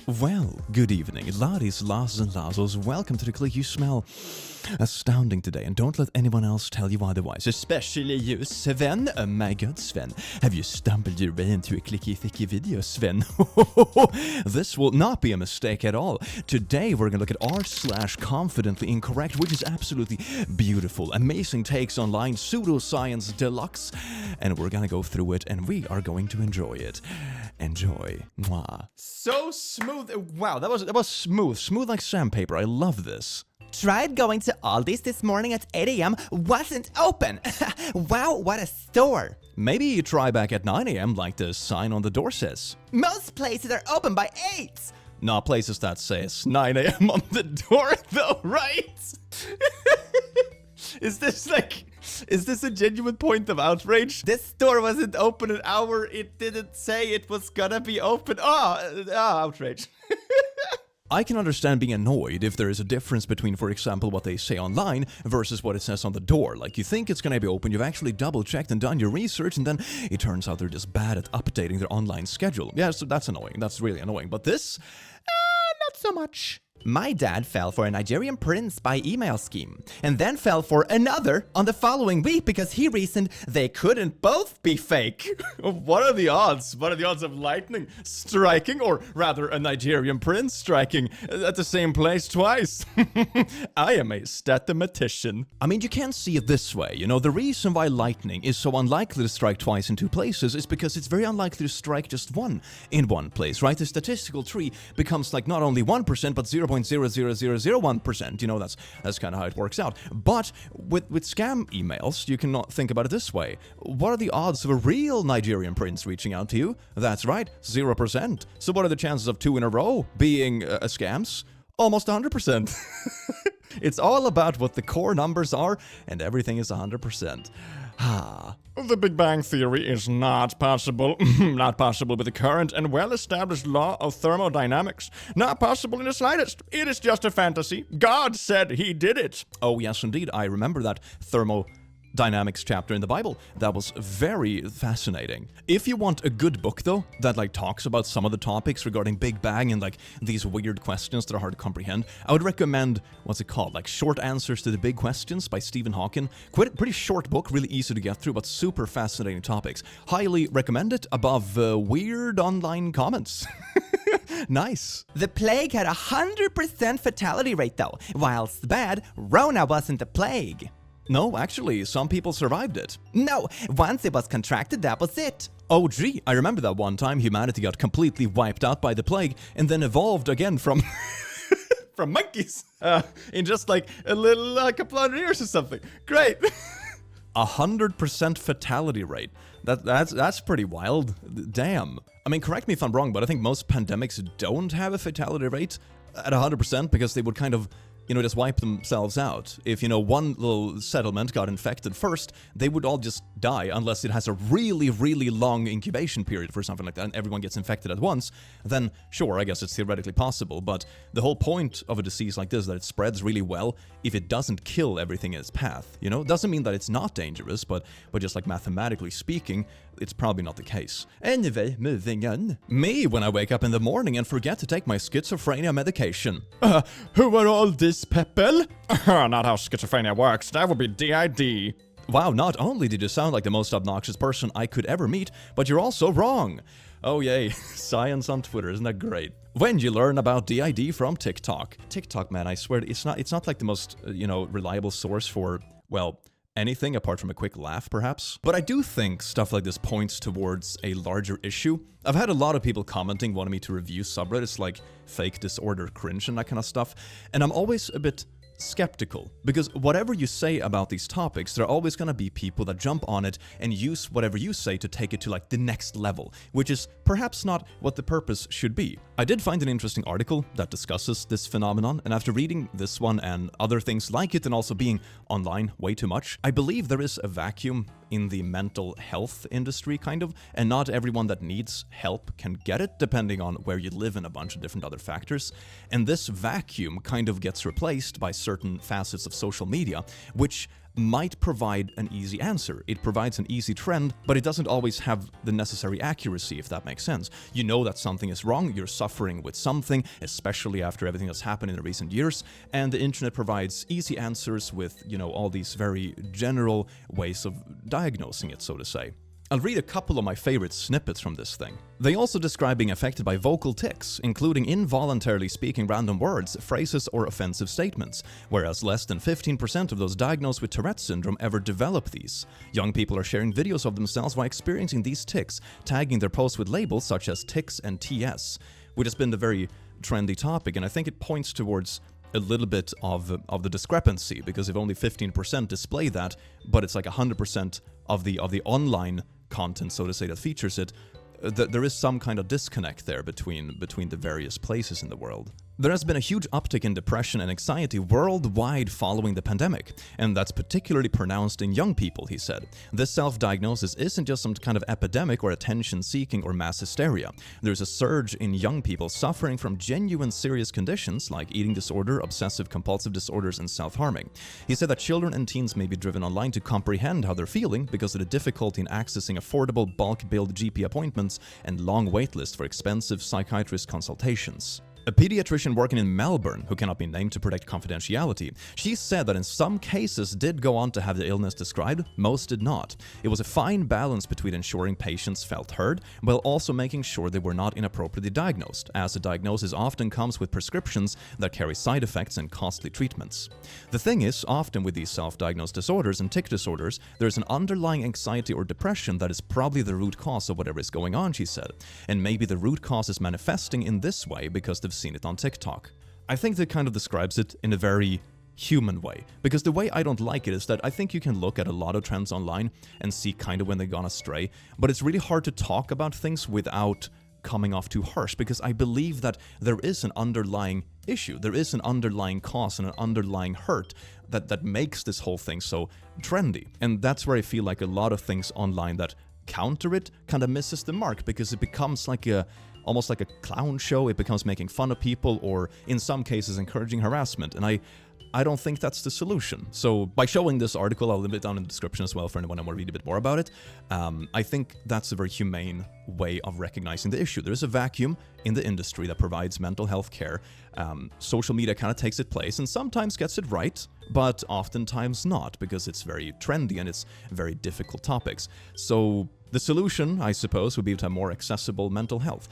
Well, good evening, laddies, lasses and lassos. Welcome to the click. You smell astounding today, and don't let anyone else tell you otherwise. Especially you, Sven. Oh my god, Sven. Have you stumbled your way into a clicky-thicky video, Sven? This will not be a mistake at all. Today, we're gonna look at r/ConfidentlyIncorrect, which is absolutely beautiful. Amazing takes on line, pseudoscience deluxe. And we're gonna go through it, and we are going to enjoy it. Enjoy. Mwah. So smooth. Wow, that was smooth. Smooth like sandpaper. I love this. Tried going to Aldi's this morning at 8 a.m. Wasn't open. Wow, what a store. Maybe you try back at 9 a.m. like the sign on the door says. Most places are open by 8. Not places that says 9 a.m. on the door though, right? Is this a genuine point of outrage? This store wasn't open an hour. It didn't say it was gonna be open. Outrage. I can understand being annoyed if there is a difference between, for example, what they say online versus what it says on the door. Like, you think it's gonna be open, you've actually double-checked and done your research, and then it turns out they're just bad at updating their online schedule. Yeah, so that's annoying. That's really annoying. But this, not so much. My dad fell for a Nigerian prince by email scheme, and then fell for another on the following week because he reasoned they couldn't both be fake. What are the odds? What are the odds of lightning striking, or rather a Nigerian prince striking at the same place twice? I am a statistician. I mean, you can't see it this way, you know, the reason why lightning is so unlikely to strike twice in two places is because it's very unlikely to strike just one in one place, right? The statistical tree becomes like not only 1%, but 0.00001%. You know, that's kind of how it works out. But with scam emails, you cannot think about it this way. What are the odds of a real Nigerian prince reaching out to you? That's right, 0%. So what are the chances of 2 in a row being scams? Almost 100%. It's all about what the core numbers are, and everything is 100%. The Big Bang Theory is not possible. Not possible with the current and well-established law of thermodynamics. Not possible in the slightest. It is just a fantasy. God said he did it. Oh, yes, indeed. I remember that thermodynamics chapter in the Bible. That was very fascinating. If you want a good book, though, that like talks about some of the topics regarding Big Bang and like these weird questions that are hard to comprehend, I would recommend, what's it called? Like Short Answers to the Big Questions by Stephen Hawking. Pretty short book, really easy to get through, but super fascinating topics. Highly recommend it above weird online comments. Nice. The plague had 100% fatality rate though. Whilst bad, Rona wasn't the plague. No, actually, some people survived it. No, once it was contracted, that was it. Oh gee, I remember that one time humanity got completely wiped out by the plague and then evolved again from from monkeys in just like a couple hundred years or something. Great. 100% fatality rate. That's pretty wild. Damn. I mean, correct me if I'm wrong, but I think most pandemics don't have a fatality rate at 100% because they would kind of, you know, just wipe themselves out. If, you know, one little settlement got infected first, they would all just die unless it has a really, really long incubation period for something like that and everyone gets infected at once. Then, sure, I guess it's theoretically possible, but the whole point of a disease like this is that it spreads really well if it doesn't kill everything in its path, you know? Doesn't mean that it's not dangerous, but just like mathematically speaking, it's probably not the case. Anyway, moving on. Me, when I wake up in the morning and forget to take my schizophrenia medication. Who are all these people? Not how schizophrenia works. That would be DID. Wow, not only did you sound like the most obnoxious person I could ever meet, but you're also wrong. Oh yay, science on Twitter, isn't that great? When you learn about DID from TikTok. TikTok, man, I swear, it's not like the most, reliable source for, well, anything apart from a quick laugh, perhaps. But I do think stuff like this points towards a larger issue. I've had a lot of people commenting wanting me to review subreddits like fake disorder cringe and that kind of stuff, and I'm always a bit skeptical, because whatever you say about these topics, there are always gonna be people that jump on it and use whatever you say to take it to like the next level, which is perhaps not what the purpose should be. I did find an interesting article that discusses this phenomenon, and after reading this one and other things like it and also being online way too much, I believe there is a vacuum in the mental health industry, kind of, and not everyone that needs help can get it, depending on where you live and a bunch of different other factors. And this vacuum kind of gets replaced by certain facets of social media, which might provide an easy answer. It provides an easy trend, but it doesn't always have the necessary accuracy, if that makes sense. You know that something is wrong, you're suffering with something, especially after everything that's happened in the recent years, and the internet provides easy answers with, all these very general ways of diagnosing it, so to say. I'll read a couple of my favorite snippets from this thing. They also describe being affected by vocal tics, including involuntarily speaking random words, phrases, or offensive statements, whereas less than 15% of those diagnosed with Tourette's syndrome ever develop these. Young people are sharing videos of themselves while experiencing these tics, tagging their posts with labels such as tics and TS, which has been the very trendy topic, and I think it points towards a little bit of the discrepancy, because if only 15% display that, but it's like 100% of the online content, so to say, that features it, there is some kind of disconnect there between the various places in the world. There has been a huge uptick in depression and anxiety worldwide following the pandemic, and that's particularly pronounced in young people, he said. This self-diagnosis isn't just some kind of epidemic or attention-seeking or mass hysteria. There's a surge in young people suffering from genuine serious conditions like eating disorder, obsessive-compulsive disorders, and self-harming. He said that children and teens may be driven online to comprehend how they're feeling because of the difficulty in accessing affordable bulk-billed GP appointments and long waitlists for expensive psychiatrist consultations. A pediatrician working in Melbourne, who cannot be named to protect confidentiality, she said that in some cases did go on to have the illness described, most did not. It was a fine balance between ensuring patients felt heard, while also making sure they were not inappropriately diagnosed, as a diagnosis often comes with prescriptions that carry side effects and costly treatments. The thing is, often with these self-diagnosed disorders and tic disorders, there's an underlying anxiety or depression that is probably the root cause of whatever is going on, she said. And maybe the root cause is manifesting in this way because they've seen it on TikTok. I think that kind of describes it in a very human way, because the way I don't like it is that I think you can look at a lot of trends online and see kind of when they've gone astray, but it's really hard to talk about things without coming off too harsh, because I believe that there is an underlying issue, there is an underlying cause and an underlying hurt that makes this whole thing so trendy. And that's where I feel like a lot of things online that counter it kind of misses the mark, because it becomes like almost like a clown show. It becomes making fun of people, or in some cases encouraging harassment, and I don't think that's the solution. So by showing this article, I'll leave it down in the description as well for anyone who want to read a bit more about it. I think that's a very humane way of recognizing the issue. There is a vacuum in the industry that provides mental health care. Social media kind of takes its place and sometimes gets it right, but oftentimes not, because it's very trendy and it's very difficult topics. So the solution, I suppose, would be to have more accessible mental health,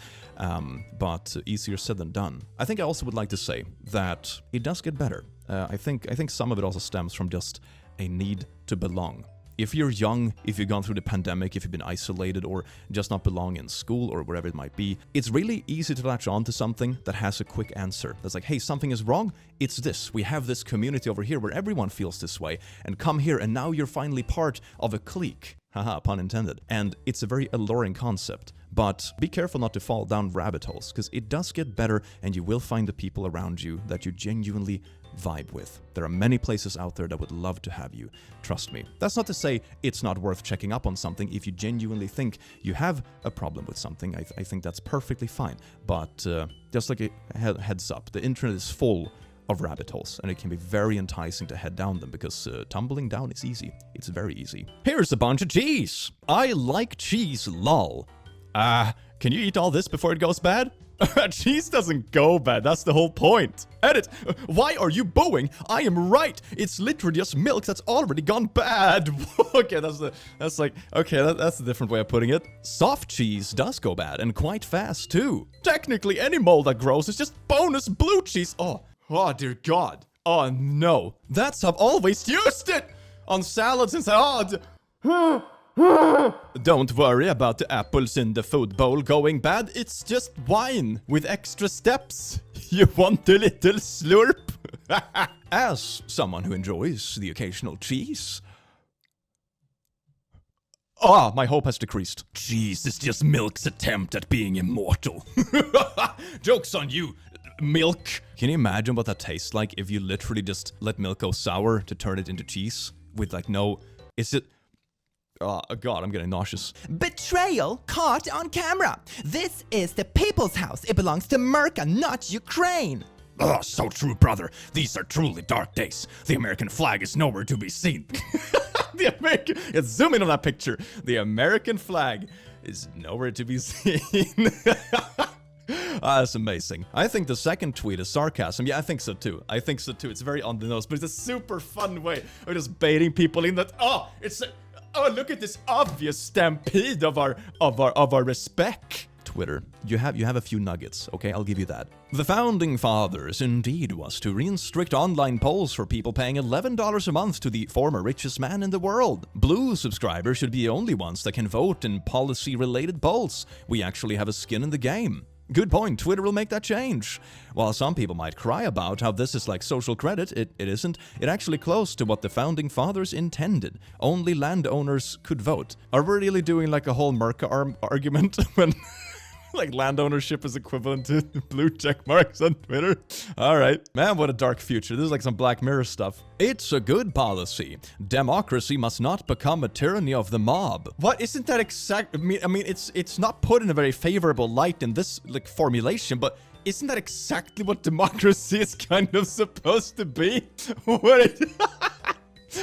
but easier said than done. I think I also would like to say that it does get better. I think some of it also stems from just a need to belong. If you're young, if you've gone through the pandemic, if you've been isolated or just not belong in school or wherever it might be, it's really easy to latch on to something that has a quick answer. That's like, hey, something is wrong, it's this. We have this community over here where everyone feels this way, and come here and now you're finally part of a clique. Haha, pun intended. And it's a very alluring concept. But be careful not to fall down rabbit holes, because it does get better and you will find the people around you that you genuinely vibe with. There are many places out there that would love to have you. Trust me. That's not to say it's not worth checking up on something if you genuinely think you have a problem with something. I think that's perfectly fine. But just like a heads up, the internet is full of rabbit holes, and it can be very enticing to head down them, because tumbling down is easy. It's very easy. Here's a bunch of cheese. I like cheese, lol. Can you eat all this before it goes bad? Cheese doesn't go bad, that's the whole point. Edit! Why are you booing? I am right! It's literally just milk that's already gone bad! Okay, that's a different way of putting it. Soft cheese does go bad, and quite fast too. Technically, any mold that grows is just bonus blue cheese. Oh dear God. Oh no. That's how I've always used it! On salads and salads. Don't worry about the apples in the food bowl going bad, it's just wine with extra steps. You want a little slurp? As someone who enjoys the occasional cheese. My hope has decreased. Cheese is just milk's attempt at being immortal. Joke's on you, milk. Can you imagine what that tastes like if you literally just let milk go sour to turn it into cheese? With like no... Is it... Oh, God, I'm getting nauseous. Betrayal caught on camera. This is the people's house. It belongs to America, not Ukraine. Oh, so true, brother. These are truly dark days. The American flag is nowhere to be seen. Let's zoom in on that picture. The American flag is nowhere to be seen. That's amazing. I think the second tweet is sarcasm. Yeah, I think so too. It's very on the nose, but it's a super fun way of just baiting people in that. Oh, look at this obvious stampede of our respect. Twitter, you have a few nuggets, okay? I'll give you that. The founding fathers indeed was to restrict online polls for people paying $11 a month to the former richest man in the world. Blue subscribers should be the only ones that can vote in policy-related polls. We actually have a skin in the game. Good point, Twitter will make that change. While some people might cry about how this is like social credit, it isn't. It's actually close to what the founding fathers intended. Only landowners could vote. Are we really doing like a whole Merca argument when... like land ownership is equivalent to blue check marks on Twitter? Alright. Man, what a dark future. This is like some Black Mirror stuff. It's a good policy. Democracy must not become a tyranny of the mob. What? Isn't that exact? I mean, it's not put in a very favorable light in this like formulation, but isn't that exactly what democracy is kind of supposed to be?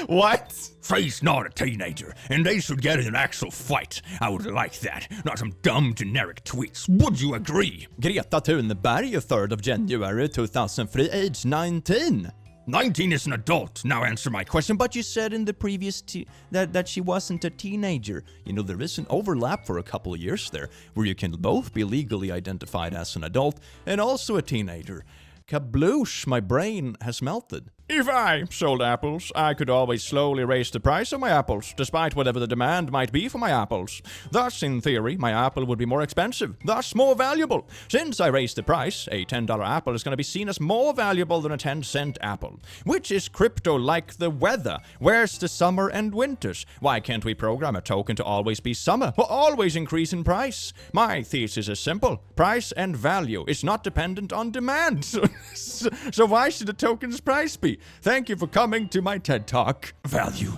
What? Faye's not a teenager, and they should get in an actual fight. I would like that, not some dumb generic tweets. Would you agree? Greta Thunberg, 3rd of January 2003, age 19. 19 is an adult. Now answer my question. But you said in the previous that she wasn't a teenager. You know, there is an overlap for a couple of years there, where you can both be legally identified as an adult and also a teenager. Kabloosh, my brain has melted. If I sold apples, I could always slowly raise the price of my apples, despite whatever the demand might be for my apples. Thus, in theory, my apple would be more expensive, thus more valuable. Since I raised the price, a $10 apple is going to be seen as more valuable than a 10-cent apple. Which is crypto like the weather? Where's the summer and winters? Why can't we program a token to always be summer, or always increase in price? My thesis is simple. Price and value is not dependent on demand. So why should a token's price be? Thank you for coming to my TED Talk. Value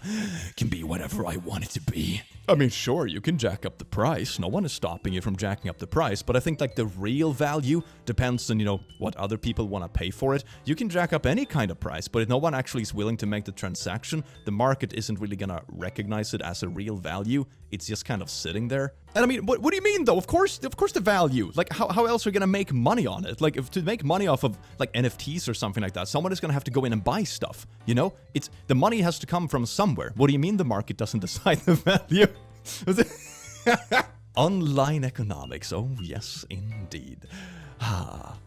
can be whatever I want it to be. I mean, sure, you can jack up the price. No one is stopping you from jacking up the price, but I think like the real value depends on, you know, what other people want to pay for it. You can jack up any kind of price, but if no one actually is willing to make the transaction, the market isn't really gonna recognize it as a real value. It's just kind of sitting there. And I mean, what do you mean though? Of course the value. Like how else are we gonna make money on it? Like if to make money off of like NFTs or something like that, someone is gonna have to go in and buy stuff. You know, it's the money has to come from somewhere. What do you mean the market doesn't decide the value? Online economics. Oh yes, indeed.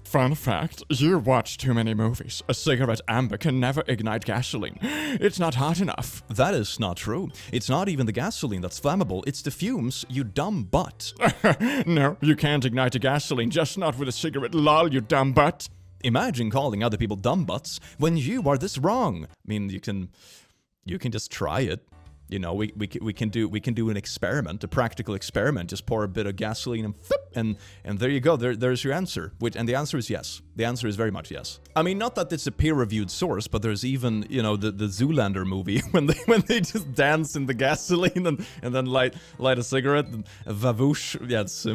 Fun fact, you watch too many movies. A cigarette amber can never ignite gasoline. It's not hot enough. That is not true. It's not even the gasoline that's flammable, it's the fumes, you dumb butt. No, you can't ignite a gasoline, just not with a cigarette, lol, you dumb butt. Imagine calling other people dumb butts when you are this wrong. I mean, you can just try it. You know, we can do an experiment, a practical experiment. Just pour a bit of gasoline and there you go. There's your answer. And the answer is yes. The answer is very much yes. I mean, not that it's a peer-reviewed source, but there's even, you know, the Zoolander movie when they just dance in the gasoline and then light a cigarette and vavoosh. Yeah, it's,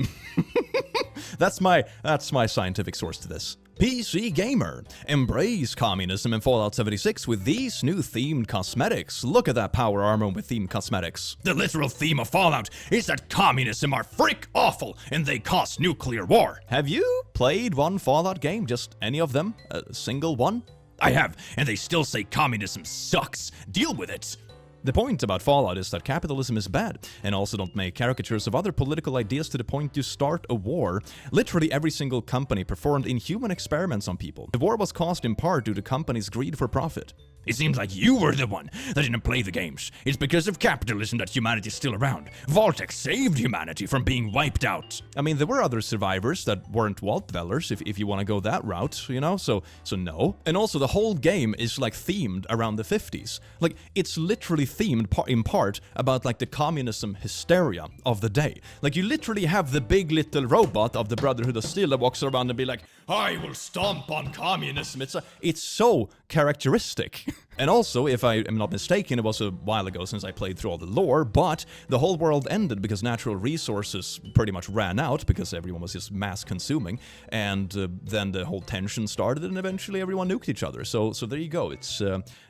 that's my scientific source to this. PC Gamer. Embrace communism in Fallout 76 with these new themed cosmetics. Look at that power armor with themed cosmetics. The literal theme of Fallout is that communism are frick awful and they cause nuclear war. Have you played one Fallout game? Just any of them? A single one? I have, and they still say communism sucks. Deal with it. The point about Fallout is that capitalism is bad, and also don't make caricatures of other political ideas to the point you start a war. Literally every single company performed inhuman experiments on people. The war was caused in part due to companies' greed for profit. It seems like you were the one that didn't play the games. It's because of capitalism that humanity's still around. Vault-Tec saved humanity from being wiped out. I mean, there were other survivors that weren't vault dwellers, if you want to go that route, you know, so no. And also, the whole game is, like, themed around the 50s. Like, it's literally themed in part about, like, the communism hysteria of the day. Like, you literally have the big little robot of the Brotherhood of Steel that walks around and be like, I will stomp on communism. It's so characteristic. And also, if I am not mistaken, it was a while ago since I played through all the lore, but the whole world ended because natural resources pretty much ran out because everyone was just mass consuming, and then the whole tension started, and eventually everyone nuked each other. So there you go. It's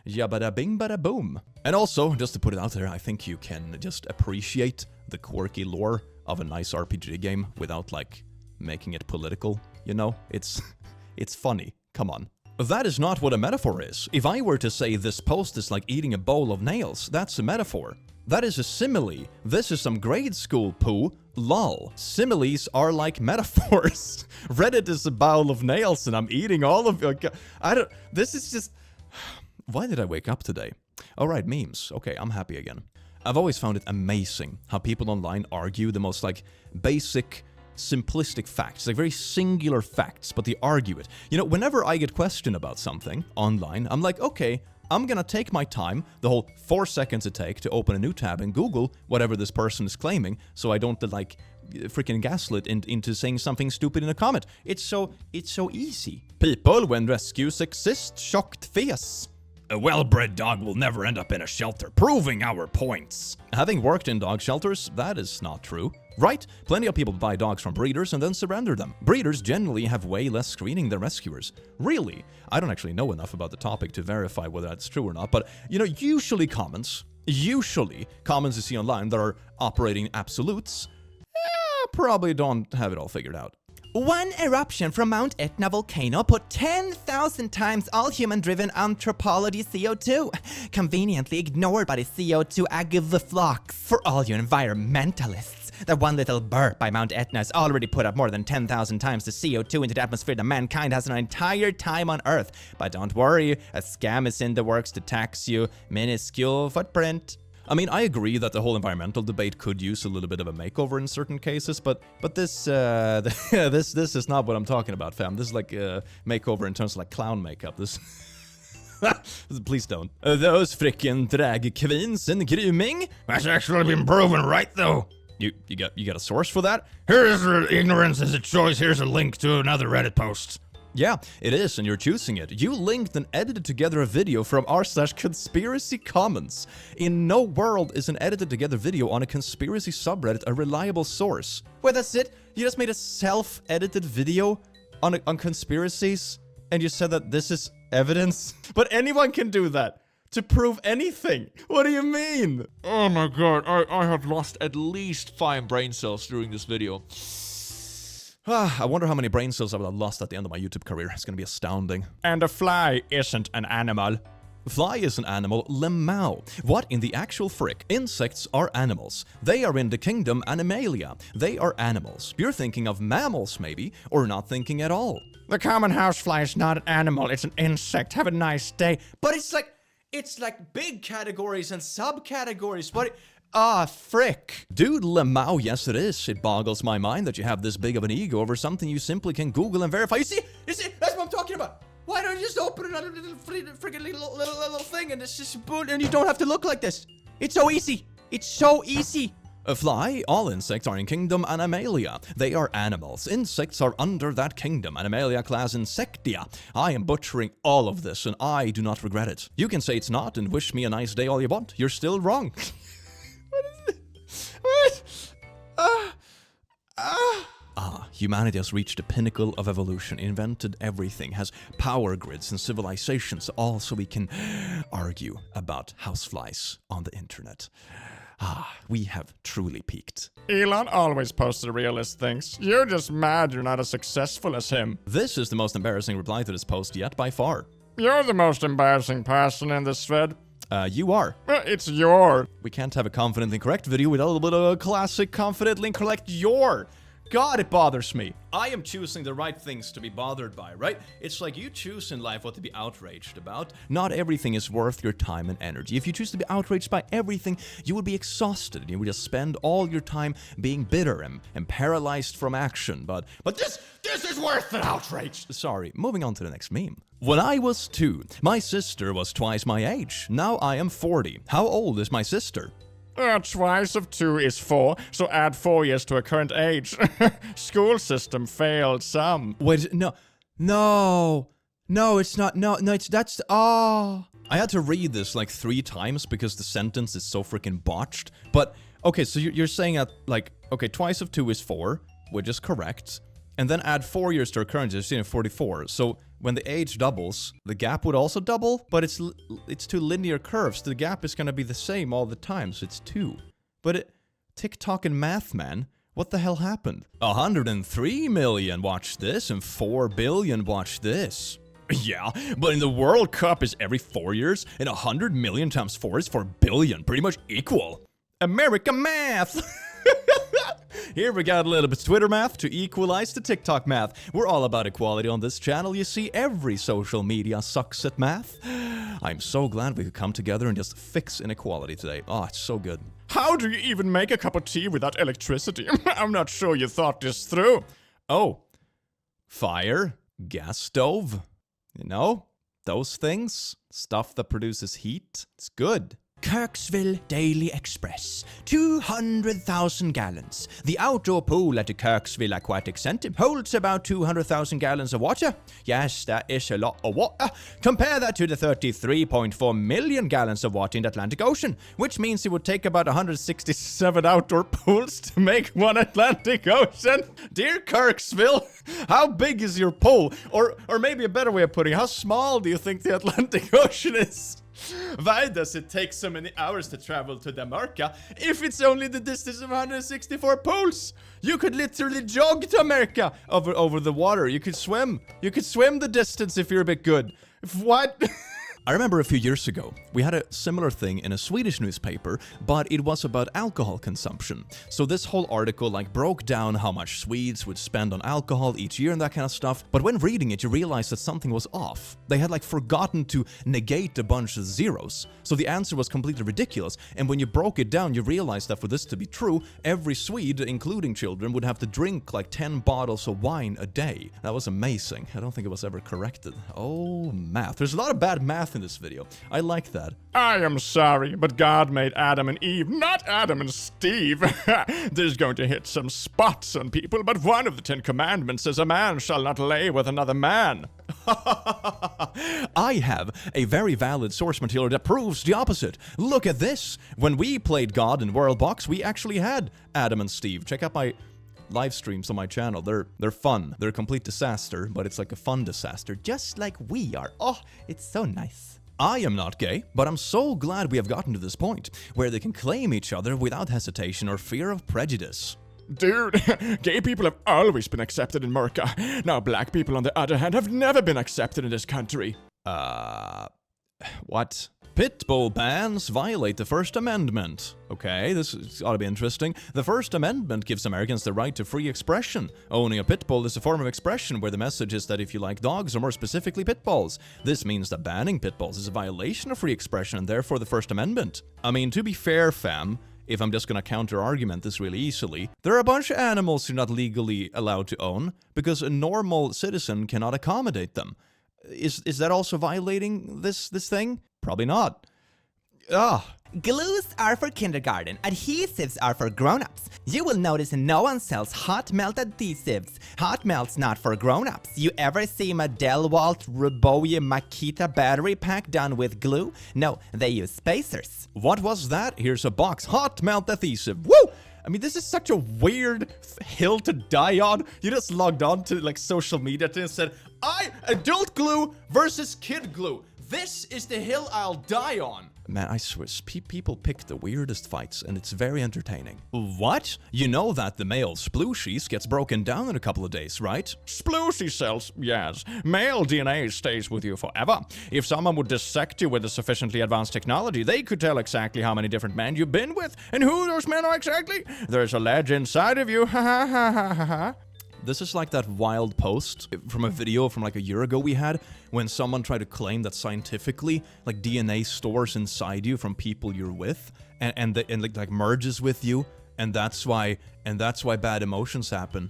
yabada bing bada boom. And also, just to put it out there, I think you can just appreciate the quirky lore of a nice RPG game without like making it political. You know, it's funny. Come on. That is not what a metaphor is. If I were to say this post is like eating a bowl of nails, that's a metaphor. That is a simile. This is some grade school poo. Lol. Similes are like metaphors. Reddit is a bowl of nails and I'm eating all of it. This is just... Why did I wake up today? Alright, memes. Okay, I'm happy again. I've always found it amazing how people online argue the most like basic... simplistic facts, like very singular facts, but they argue it. You know, whenever I get questioned about something online, I'm like, okay, I'm gonna take my time, the whole 4 seconds it takes to open a new tab and Google whatever this person is claiming, so I don't like freaking gaslit into saying something stupid in a comment. It's so easy. People when rescues exist, shocked face. A well-bred dog will never end up in a shelter, proving our points. Having worked in dog shelters, that is not true. Right? Plenty of people buy dogs from breeders and then surrender them. Breeders generally have way less screening than rescuers. Really? I don't actually know enough about the topic to verify whether that's true or not, but, you know, usually comments you see online that are operating absolutes, probably don't have it all figured out. One eruption from Mount Etna volcano put 10,000 times all human-driven anthropology CO2, conveniently ignored by the CO2 agavaflux. For all you environmentalists, that one little burp by Mount Etna has already put up more than 10,000 times the CO2 into the atmosphere that mankind has an entire time on Earth. But don't worry, a scam is in the works to tax you. Minuscule footprint. I mean, I agree that the whole environmental debate could use a little bit of a makeover in certain cases, but this this is not what I'm talking about, fam. This is like a makeover in terms of like clown makeup. This please don't. Those frickin' drag queens in grooming. That's actually been proven right, though. You got a source for that? Here's ignorance as a choice. Here's a link to another Reddit post. Yeah, it is, and you're choosing it. You linked and edited together a video from r/conspiracy comments. In no world is an edited together video on a conspiracy subreddit a reliable source. Wait, that's it? You just made a self-edited video on conspiracies, and you said that this is evidence? But anyone can do that. To prove anything. What do you mean? Oh my god, I have lost at least 5 brain cells during this video. I wonder how many brain cells I would have lost at the end of my YouTube career. It's gonna be astounding. And a fly isn't an animal. Fly is an animal, lemao. What in the actual frick? Insects are animals. They are in the kingdom Animalia. They are animals. You're thinking of mammals, maybe, or not thinking at all. The common housefly is not an animal, it's an insect. Have a nice day. But it's like big categories and subcategories. What? Frick. Dude, lemao, yes it is. It boggles my mind that you have this big of an ego over something you simply can Google and verify. You see, that's what I'm talking about. Why don't you just open another little freaking little thing and it's just boom, and you don't have to look like this. It's so easy. It's so easy. A fly, all insects are in kingdom Animalia. They are animals. Insects are under that kingdom, Animalia class Insectia. I am butchering all of this and I do not regret it. You can say it's not and wish me a nice day all you want. You're still wrong. Humanity has reached the pinnacle of evolution, invented everything, has power grids and civilizations, all so we can argue about houseflies on the internet. We have truly peaked. Elon always posts the realist things. You're just mad you're not as successful as him. This is the most embarrassing reply to this post yet by far. You're the most embarrassing person in this thread. You are. It's your. We can't have a Confidently Incorrect video without a little bit of a classic Confidently Incorrect your. God, it bothers me. I am choosing the right things to be bothered by, right? It's like you choose in life what to be outraged about. Not everything is worth your time and energy. If you choose to be outraged by everything, you would be exhausted and you would just spend all your time being bitter and paralyzed from action. But this is worth the outrage. Sorry, moving on to the next meme. When I was 2, my sister was twice my age. Now I am 40. How old is my sister? Twice of 2 is 4, so add 4 years to her current age. School system failed some. Wait, no, it's not. No, it's that's. I had to read this like 3 times because the sentence is so freaking botched. But, okay, so you're saying that, like, okay, twice of 2 is 4, which is correct. And then add 4 years to our current age, 44. So when the age doubles, the gap would also double, but it's 2 linear curves. The gap is gonna be the same all the time, so it's 2. But TikTok and math, man. What the hell happened? 103 million watched this, and 4 billion watched this. Yeah, but in the World Cup is every 4 years, and 100 million times 4 is 4 billion, pretty much equal. America math! Here we got a little bit of Twitter math to equalize the TikTok math. We're all about equality on this channel. You see, every social media sucks at math. I'm so glad we could come together and just fix inequality today. Oh, it's so good. How do you even make a cup of tea without electricity? I'm not sure you thought this through. Oh, fire, gas stove, you know, those things, stuff that produces heat. It's good. Kirksville Daily Express, 200,000 gallons. The outdoor pool at the Kirksville Aquatic Center holds about 200,000 gallons of water. Yes, that is a lot of water. Compare that to the 33.4 million gallons of water in the Atlantic Ocean, which means it would take about 167 outdoor pools to make one Atlantic Ocean. Dear Kirksville, how big is your pool? Or maybe a better way of putting it, how small do you think the Atlantic Ocean is? Why does it take so many hours to travel to America if it's only the distance of 164 pools? You could literally jog to America over the water. You could swim. You could swim the distance if you're a bit good. What? I remember a few years ago, we had a similar thing in a Swedish newspaper, but it was about alcohol consumption. So this whole article like broke down how much Swedes would spend on alcohol each year and that kind of stuff. But when reading it, you realize that something was off. They had like forgotten to negate a bunch of zeros. So the answer was completely ridiculous. And when you broke it down, you realize that for this to be true, every Swede, including children, would have to drink like 10 bottles of wine a day. That was amazing. I don't think it was ever corrected. Oh, math. There's a lot of bad math in this video. I like that. I am sorry, but God made Adam and Eve, not Adam and Steve. This is going to hit some spots on people, but one of the 10 commandments says a man shall not lay with another man. I have a very valid source material that proves the opposite. Look at this. When we played God in Worldbox, we actually had Adam and Steve. Check out my live streams on my channel. They're fun. They're a complete disaster, but it's like a fun disaster, just like we are. Oh, it's so nice. I am not gay, but I'm so glad we have gotten to this point where they can claim each other without hesitation or fear of prejudice. Dude, gay people have always been accepted in America. Now black people, on the other hand, have never been accepted in this country. What? Pitbull bans violate the First Amendment. Okay, this ought to be interesting. The First Amendment gives Americans the right to free expression. Owning a pit bull is a form of expression where the message is that if you like dogs, or more specifically pit bulls, this means that banning pit bulls is a violation of free expression and therefore the First Amendment. I mean, to be fair, fam, if I'm just gonna counter-argument this really easily, there are a bunch of animals you're not legally allowed to own because a normal citizen cannot accommodate them. Is that also violating this thing? Probably not. Glues are for kindergarten, adhesives are for grown-ups. You will notice no one sells hot melt adhesives. Hot melt's not for grown-ups. You ever see a DeWalt Roboye Makita battery pack done with glue? No, they use spacers. What was that? Here's a box. Hot melt adhesive. Woo! I mean, this is such a weird hill to die on. You just logged on to like social media and said, adult glue versus kid glue. This is the hill I'll die on. Man, I swear, people pick the weirdest fights, and it's very entertaining. What? You know that the male splooshies gets broken down in a couple of days, right? Splooshy cells, yes. Male DNA stays with you forever. If someone would dissect you with a sufficiently advanced technology, they could tell exactly how many different men you've been with, and who those men are exactly. There's a ledge inside of you, ha ha ha ha ha ha. This is like that wild post from a video from like a year ago we had when someone tried to claim that scientifically like DNA stores inside you from people you're with and like merges with you and that's why bad emotions happen.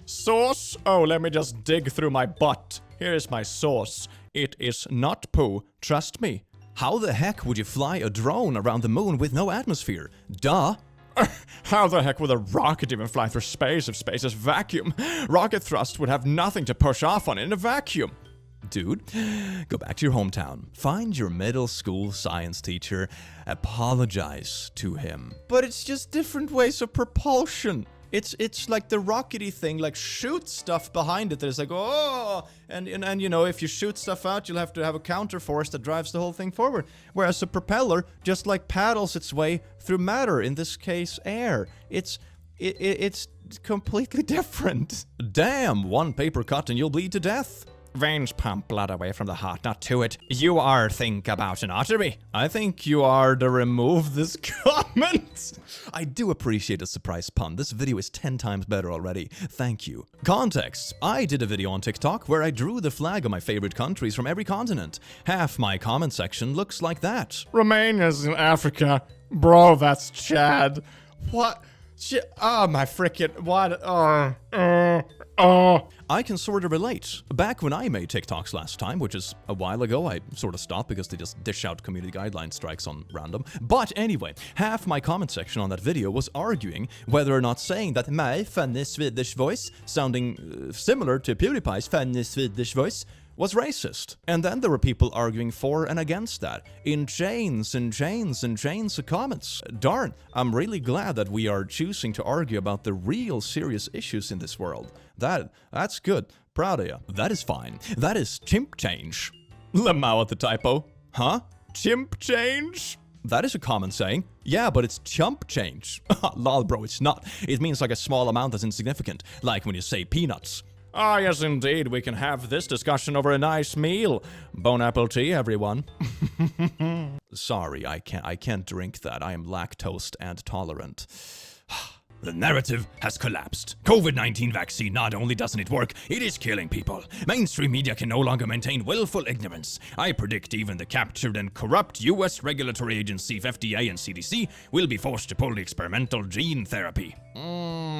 Sauce? Oh, let me just dig through my butt. Here's my sauce. It is not poo, trust me. How the heck would you fly a drone around the moon with no atmosphere? Duh. How the heck would a rocket even fly through space if space is vacuum? Rocket thrust would have nothing to push off on in a vacuum. Dude, go back to your hometown. Find your middle school science teacher. Apologize to him. But it's just different ways of propulsion. It's like the rockety thing, like shoot stuff behind it that is like, oh, and you know, if you shoot stuff out, you'll have to have a counter force that drives the whole thing forward. Whereas a propeller just like paddles its way through matter, in this case, air. It's completely different. Damn, one paper cut and you'll bleed to death. Veins pump blood away from the heart, not to it. You are think about an artery. I think you are to remove this comment. I do appreciate a surprise pun. This video is 10 times better already. Thank you. Context. I did a video on TikTok where I drew the flag of my favorite countries from every continent. Half my comment section looks like that. Romania's in Africa. Bro, that's Chad. What? Shit. Oh, my frickin'. What? I can sort of relate. Back when I made TikToks last time, which is a while ago, I sort of stopped because they just dish out community guideline strikes on random. But anyway, half my comment section on that video was arguing whether or not saying that my funny Swedish voice, sounding similar to PewDiePie's funny Swedish voice, was racist. And then there were people arguing for and against that, in chains and chains and chains of comments. Darn, I'm really glad that we are choosing to argue about the real serious issues in this world. That's good. Proud of you. That is fine. That is chimp change. Lamau at the typo. Huh? Chimp change? That is a common saying. Yeah, but it's chump change. Lol, bro, it's not. It means like a small amount that's insignificant, like when you say peanuts. Ah, yes, indeed. We can have this discussion over a nice meal. Bon appetit, everyone. Sorry, I can't drink that. I am lactose and tolerant. The narrative has collapsed. COVID-19 vaccine not only doesn't it work, it is killing people. Mainstream media can no longer maintain willful ignorance. I predict even the captured and corrupt US regulatory agency FDA and CDC will be forced to pull the experimental gene therapy.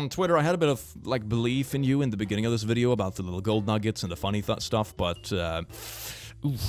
Twitter, I had a bit of like belief in you in the beginning of this video about the little gold nuggets and the funny stuff, but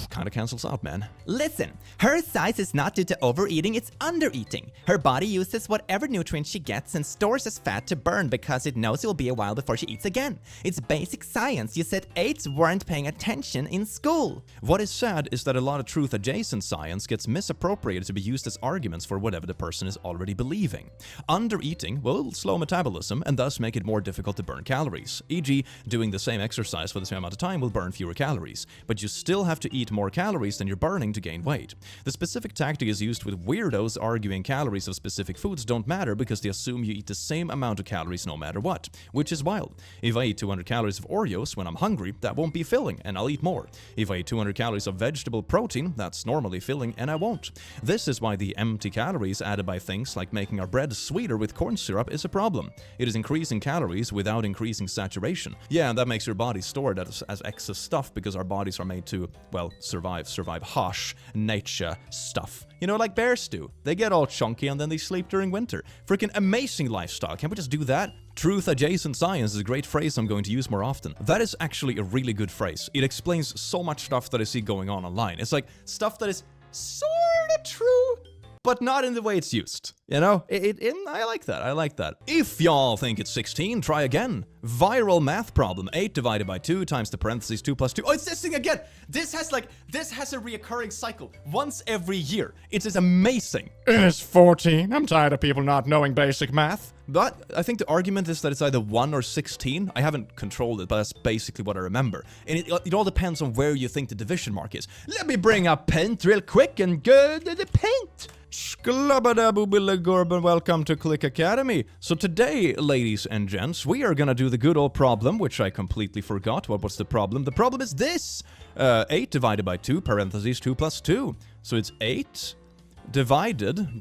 kind of cancels out, man. Listen, her size is not due to overeating, it's undereating. Her body uses whatever nutrients she gets and stores as fat to burn because it knows it will be a while before she eats again. It's basic science. You said 8s weren't paying attention in school. What is sad is that a lot of truth-adjacent science gets misappropriated to be used as arguments for whatever the person is already believing. Undereating will slow metabolism and thus make it more difficult to burn calories. E.g., doing the same exercise for the same amount of time will burn fewer calories, but you still have to eat more calories than you're burning to gain weight. The specific tactic is used with weirdos arguing calories of specific foods don't matter because they assume you eat the same amount of calories no matter what, which is wild. If I eat 200 calories of Oreos when I'm hungry, that won't be filling and I'll eat more. If I eat 200 calories of vegetable protein, that's normally filling and I won't. This is why the empty calories added by things like making our bread sweeter with corn syrup is a problem. It is increasing calories without increasing saturation. Yeah, and that makes your body store that as excess stuff because our bodies are made to, well, survive harsh nature stuff. You know, like bears do. They get all chunky and then they sleep during winter. Freaking amazing lifestyle. Can't we just do that? Truth-adjacent science is a great phrase I'm going to use more often. That is actually a really good phrase. It explains so much stuff that I see going on online. It's like stuff that is sort of true, but not in the way it's used. You know, I like that. I like that. If y'all think it's 16, try again. Viral math problem. 8 divided by 2 times the parentheses 2 plus 2. Oh, it's this thing again. This has a reoccurring cycle once every year. It is amazing. It is 14. I'm tired of people not knowing basic math. But I think the argument is that it's either 1 or 16. I haven't controlled it, but that's basically what I remember. And it all depends on where you think the division mark is. Let me bring up Paint real quick and go to the Paint. Sklabadaboobilagorban, welcome to Click Academy. So today, ladies and gents, we are gonna do the good old problem, which I completely forgot. What was the problem? The problem is this. 8 divided by 2, parentheses 2 plus 2. So it's 8 divided,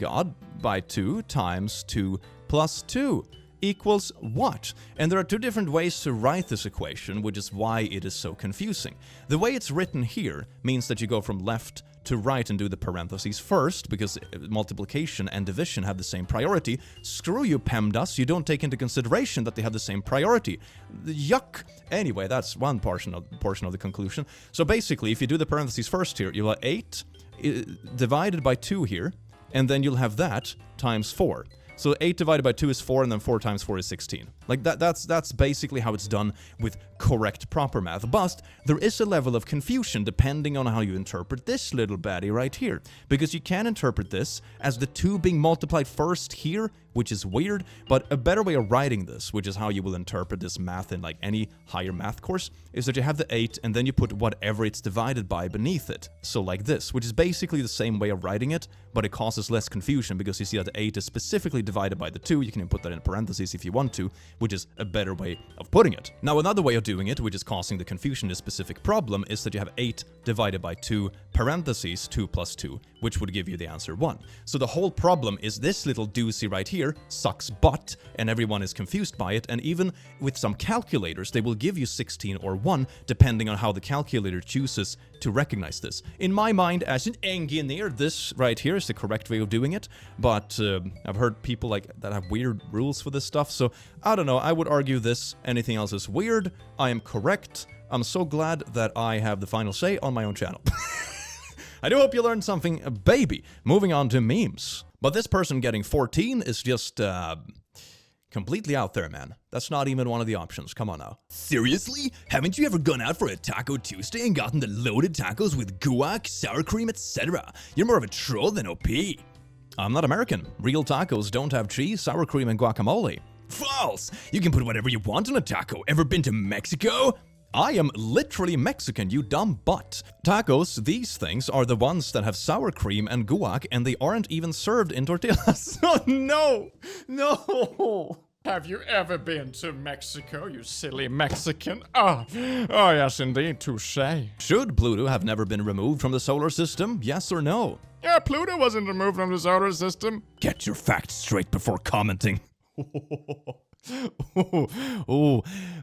by 2 times 2 plus 2 equals what? And there are two different ways to write this equation, which is why it is so confusing. The way it's written here means that you go from left to right and do the parentheses first, because multiplication and division have the same priority. Screw you, PEMDAS, you don't take into consideration that they have the same priority. Yuck! Anyway, that's one portion of the conclusion. So basically, if you do the parentheses first here, you'll have 8 divided by 2 here, and then you'll have that times 4. So 8 divided by 2 is 4, and then 4 times 4 is 16. Like that's basically how it's done with correct proper math. But there is a level of confusion depending on how you interpret this little baddie right here. Because you can interpret this as the 2 being multiplied first here, which is weird, but a better way of writing this, which is how you will interpret this math in like any higher math course, is that you have the 8 and then you put whatever it's divided by beneath it. So like this, which is basically the same way of writing it, but it causes less confusion because you see that the 8 is specifically divided by the 2. You can put that in parentheses if you want to, which is a better way of putting it. Now, another way of doing it, which is causing the confusion in this specific problem, is that you have 8 divided by 2, parentheses 2 plus 2, which would give you the answer 1. So the whole problem is this little doozy right here sucks butt, and everyone is confused by it, and even with some calculators, they will give you 16 or 1, depending on how the calculator chooses to recognize this. In my mind, as an engineer, this right here is the correct way of doing it, but I've heard people like that have weird rules for this stuff, so I don't know, I would argue this. Anything else is weird. I am correct. I'm so glad that I have the final say on my own channel. I do hope you learned something, baby. Moving on to memes. But this person getting 14 is just, completely out there, man. That's not even one of the options. Come on now. Seriously? Haven't you ever gone out for a Taco Tuesday and gotten the loaded tacos with guac, sour cream, etc.? You're more of a troll than OP. I'm not American. Real tacos don't have cheese, sour cream, and guacamole. False! You can put whatever you want on a taco. Ever been to Mexico? I am literally Mexican, you dumb butt. Tacos, these things, are the ones that have sour cream and guac, and they aren't even served in tortillas. Oh, no! No! Have you ever been to Mexico, you silly Mexican? Oh yes, indeed, touché. Should Pluto have never been removed from the solar system? Yes or no? Yeah, Pluto wasn't removed from the solar system. Get your facts straight before commenting. Oh,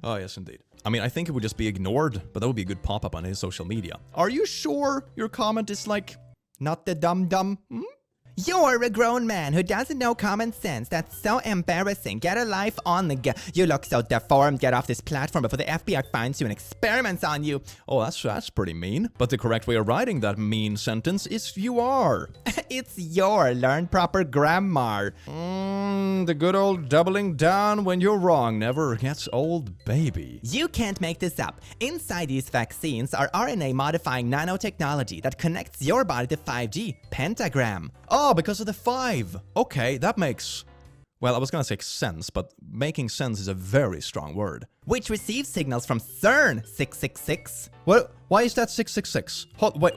yes, indeed. I mean, I think it would just be ignored, but that would be a good pop-up on his social media. Are you sure your comment is like, not the dumb? You're a grown man who doesn't know common sense. That's so embarrassing. Get a life on the go. You look so deformed. Get off this platform before the FBI finds you and experiments on you. Oh, that's pretty mean. But the correct way of writing that mean sentence is you are. It's your. Learn proper grammar. The good old doubling down when you're wrong never gets old, baby. You can't make this up. Inside these vaccines are RNA-modifying nanotechnology that connects your body to 5G, pentagram. Oh, because of the 5. Okay, that makes... Well, I was gonna say sense, but making sense is a very strong word. Which receives signals from CERN 666. What? Why is that 666?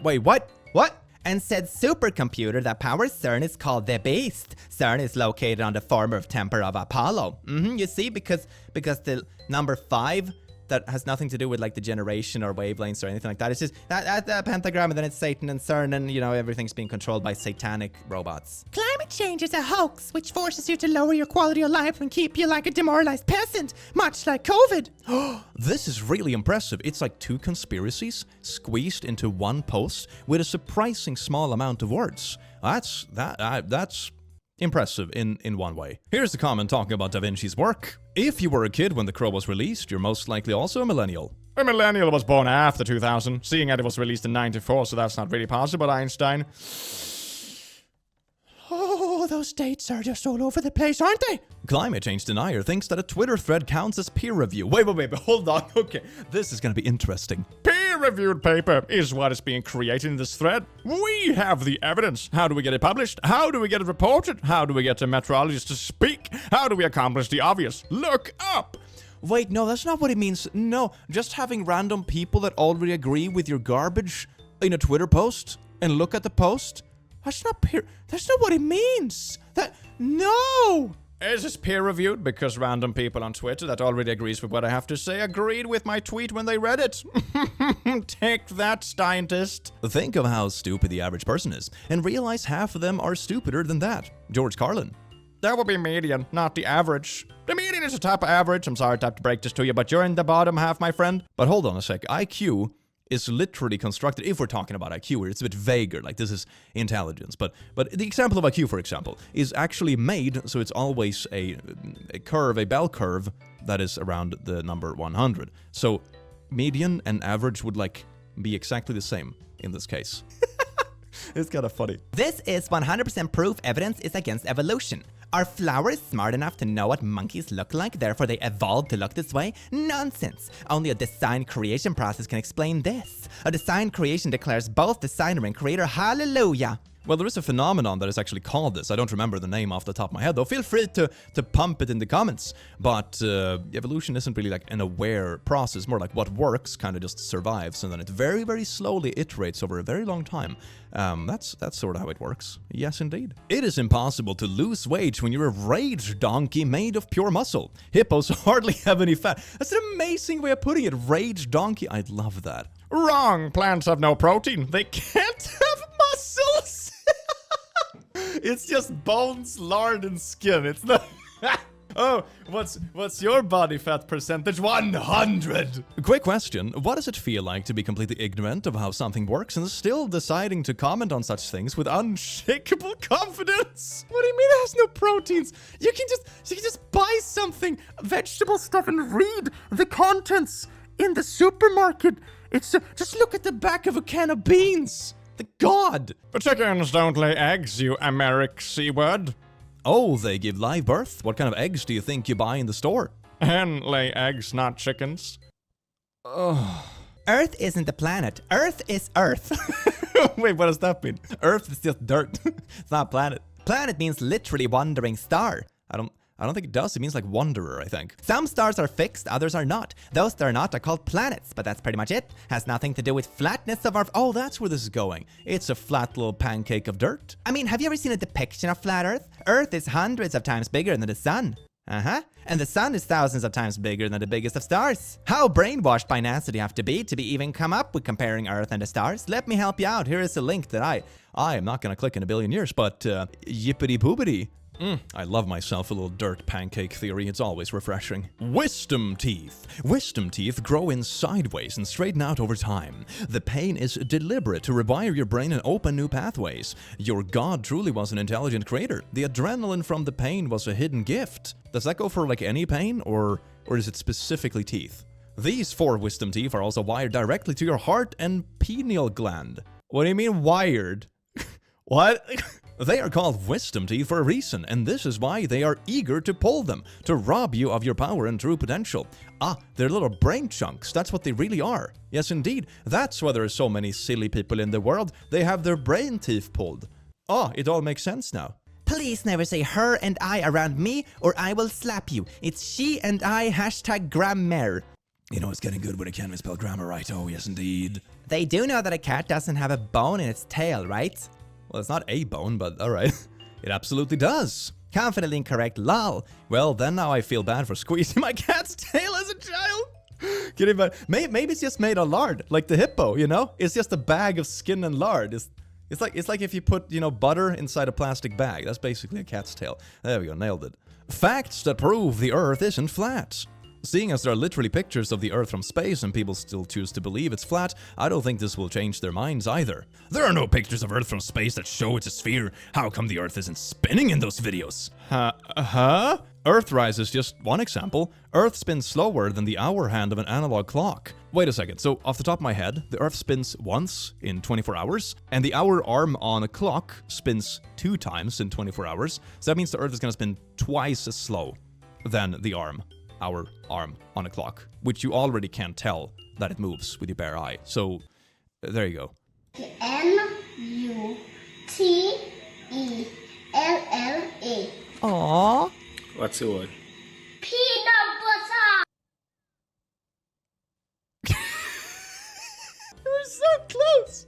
Wait, what? What? And said supercomputer that powers CERN is called the Beast. CERN is located on the former temple of Apollo. You see, because the number 5, that has nothing to do with like the generation or wavelengths or anything like that. It's just that pentagram, and then it's Satan and CERN, and you know, everything's being controlled by satanic robots. Climate change is a hoax which forces you to lower your quality of life and keep you like a demoralized peasant, much like COVID. This is really impressive. It's like 2 conspiracies squeezed into one post with a surprising small amount of words. That's impressive in one way. Here's the comment talking about Da Vinci's work. If you were a kid when The Crow was released, you're most likely also a millennial. A millennial was born after 2000, seeing that it was released in 94, so that's not really possible, Einstein. Oh, those dates are just all over the place, aren't they? Climate change denier thinks that a Twitter thread counts as peer review. Wait, hold on. Okay, this is gonna be interesting. Peer-reviewed paper is what is being created in this thread. We have the evidence. How do we get it published? How do we get it reported? How do we get a meteorologist to speak? How do we accomplish the obvious? Look up! Wait, no, that's not what it means. No, just having random people that already agree with your garbage in a Twitter post and look at the post. That's not what it means. No! Is this peer-reviewed? Because random people on Twitter that already agrees with what I have to say agreed with my tweet when they read it. Take that, scientist. Think of how stupid the average person is, and realize half of them are stupider than that. George Carlin. That would be median, not the average. The median is a top average. I'm sorry to have to break this to you, but you're in the bottom half, my friend. But hold on a sec. IQ is literally constructed, if we're talking about IQ, where it's a bit vaguer, like this is intelligence. But the example of IQ, for example, is actually made so it's always a bell curve that is around the number 100. So median and average would like be exactly the same in this case. It's kind of funny. This is 100% proof evidence is against evolution. Are flowers smart enough to know what monkeys look like, therefore they evolved to look this way? Nonsense! Only a design creation process can explain this. A design creation declares both designer and creator hallelujah. Well, there is a phenomenon that is actually called this. I don't remember the name off the top of my head, though. Feel free to pump it in the comments. But evolution isn't really like an aware process. More like what works kind of just survives, and then it very, very slowly iterates over a very long time. That's sort of how it works. Yes, indeed. It is impossible to lose weight when you're a rage donkey made of pure muscle. Hippos hardly have any fat. That's an amazing way of putting it. Rage donkey. I'd love that. Wrong. Plants have no protein. They can't have muscles. It's just bones, lard, and skin. It's not... Oh, what's your body fat percentage? 100! Quick question. What does it feel like to be completely ignorant of how something works and still deciding to comment on such things with unshakable confidence? What do you mean it has no proteins? You can just buy something, vegetable stuff, and read the contents in the supermarket. It's just look at the back of a can of beans. The god! But chickens don't lay eggs, you Americ C-word. Oh, they give live birth? What kind of eggs do you think you buy in the store? Hen lay eggs, not chickens. Earth isn't a planet. Earth is Earth. Wait, what does that mean? Earth is just dirt. It's not a planet. Planet means literally wandering star. I don't think it does. It means like wanderer, I think. Some stars are fixed, others are not. Those that are not are called planets, but that's pretty much it. Has nothing to do with flatness of our... Oh, that's where this is going. It's a flat little pancake of dirt. I mean, have you ever seen a depiction of flat Earth? Earth is hundreds of times bigger than the sun. And the sun is thousands of times bigger than the biggest of stars. How brainwashed by NASA do you have to be even come up with comparing Earth and the stars? Let me help you out. Here is a link that I am not gonna click in a billion years, but yippity poopity. I love myself a little dirt pancake theory. It's always refreshing. Wisdom teeth. Wisdom teeth grow in sideways and straighten out over time. The pain is deliberate to rewire your brain and open new pathways. Your god truly was an intelligent creator. The adrenaline from the pain was a hidden gift. Does that go for like any pain, or is it specifically teeth? These 4 wisdom teeth are also wired directly to your heart and pineal gland. What do you mean wired? What? They are called wisdom teeth for a reason, and this is why they are eager to pull them, to rob you of your power and true potential. They're little brain chunks, that's what they really are. Yes, indeed, that's why there are so many silly people in the world. They have their brain teeth pulled. It all makes sense now. Please never say her and I around me, or I will slap you. It's she and I, #grammar. You know, it's getting good when it can spell grammar right. Oh, yes, indeed. They do know that a cat doesn't have a bone in its tail, right? Well, it's not a bone, but alright. It absolutely does. Confidently incorrect, lol. Well, then now I feel bad for squeezing my cat's tail as a child. Kidding, but maybe it's just made of lard, like the hippo, you know? It's just a bag of skin and lard. It's like if you put, butter inside a plastic bag. That's basically a cat's tail. There we go, nailed it. Facts that prove the Earth isn't flat. Seeing as there are literally pictures of the Earth from space and people still choose to believe it's flat, I don't think this will change their minds either. There are no pictures of Earth from space that show it's a sphere. How come the Earth isn't spinning in those videos? Earthrise is just one example. Earth spins slower than the hour hand of an analog clock. Wait a second, so off the top of my head, the Earth spins once in 24 hours, and the hour arm on a clock spins 2 times in 24 hours. So that means the Earth is gonna spin twice as slow than the our arm on a clock, which you already can't tell that it moves with your bare eye. So, there you go. Mutelle. Aww. What's the word? Peanut butter. You were so close.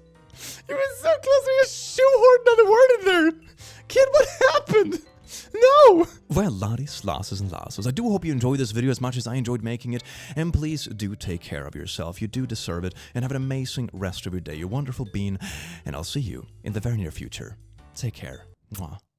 You were so close. You shoehorned another word in there. Kid, what happened? No! Well, laddies, lasses, and lasses, I do hope you enjoyed this video as much as I enjoyed making it, and please do take care of yourself. You do deserve it, and have an amazing rest of your day, you wonderful bean, and I'll see you in the very near future. Take care. Mwah.